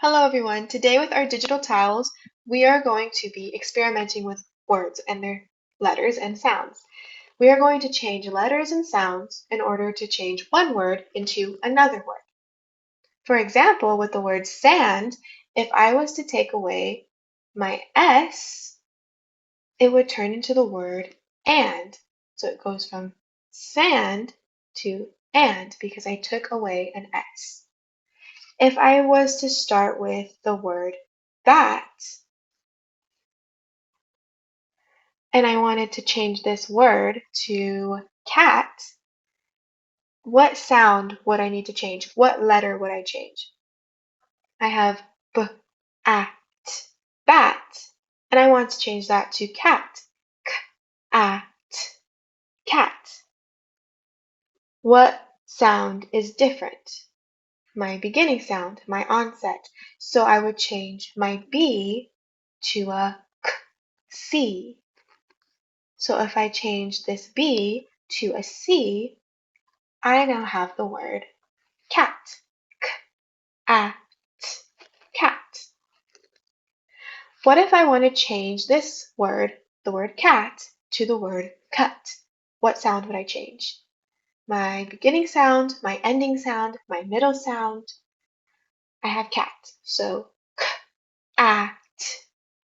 Hello everyone. Today with our digital tiles, we are going to be experimenting with words and their letters and sounds. We are going to change letters and sounds in order to change one word into another word. For example, with the word sand, if I was to take away my S, it would turn into the word and. So it goes from sand to and because I took away an S. If I was to start with the word bat, and I wanted to change this word to cat, what sound would I need to change? What letter would I change? I have b, at, bat, and I want to change that to cat, k, at, cat. What sound is different? My beginning sound, my onset. So I would change my B to a k, C. So if I change this B to a C, I now have the word cat. K, at, cat. What if I want to change this word, the word cat, to the word cut? What sound would I change? My beginning sound, my ending sound, my middle sound. I have cat. So k, at,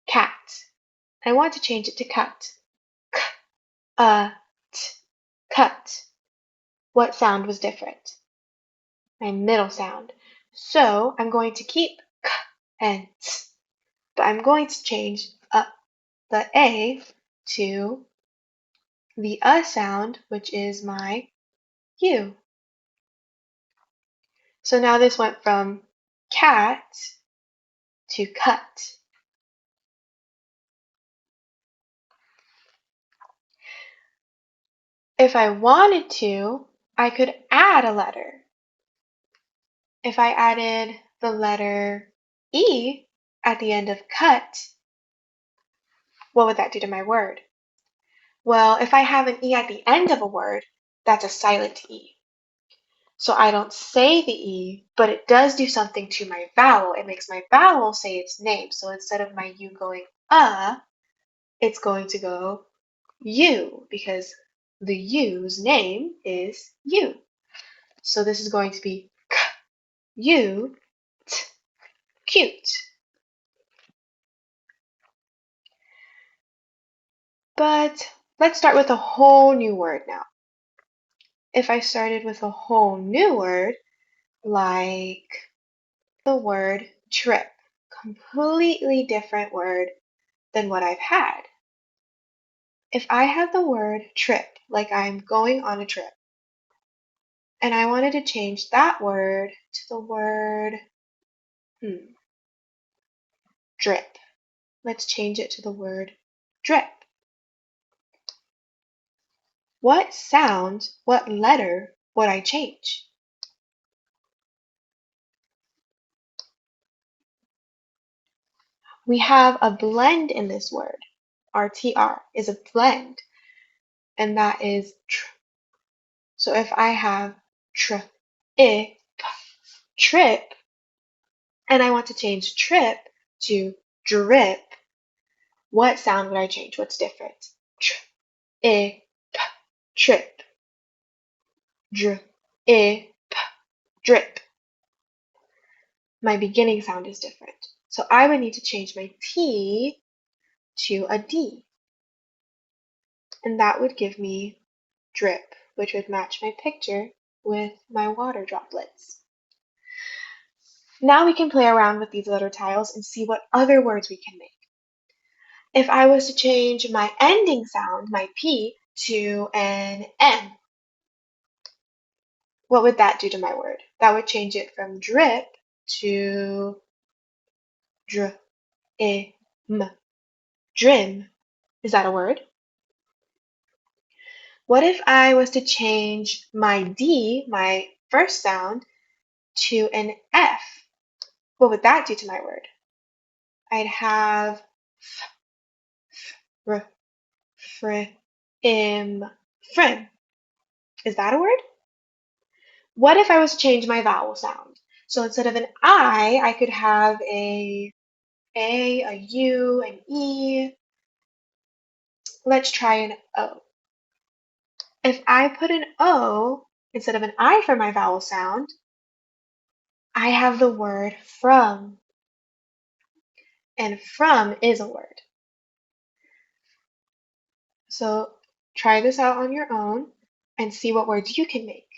cat. I want to change it to cut. K, cut. What sound was different? My middle sound. So I'm going to keep k and t, but I'm going to change the A to the sound, which is my U. So now this went from cat to cut. If I wanted to, I could add a letter. If I added the letter E at the end of cut, what would that do to my word? Well, if I have an E at the end of a word, that's a silent E. So I don't say the E, but it does do something to my vowel. It makes my vowel say its name. So instead of my U going it's going to go U because the U's name is U. So this is going to be k, U, t, cute. But let's start with a whole new word now. If I started with a whole new word, like the word trip, completely different word than what I've had. If I have the word trip, like I'm going on a trip, and I wanted to change that word to the word drip. Let's change it to the word drip. What sound, what letter would I change? We have a blend in this word. RTR is a blend, and that is tr. So if I have trip, and I want to change trip to drip, what sound would I change? What's different? Trip, drip, drip. My beginning sound is different. So I would need to change my T to a D. And that would give me drip, which would match my picture with my water droplets. Now we can play around with these letter tiles and see what other words we can make. If I was to change my ending sound, my P, to an M, what would that do to my word? That would change it from drip to drim. Drim. Is that a word? What if I was to change my D, my first sound, to an F? What would that do to my word? I'd have fr, frim. Is that a word? What if I was to change my vowel sound? So instead of an I could have a U, an E. Let's try an O. If I put an O instead of an I for my vowel sound, I have the word from, and from is a word. So try this out on your own and see what words you can make.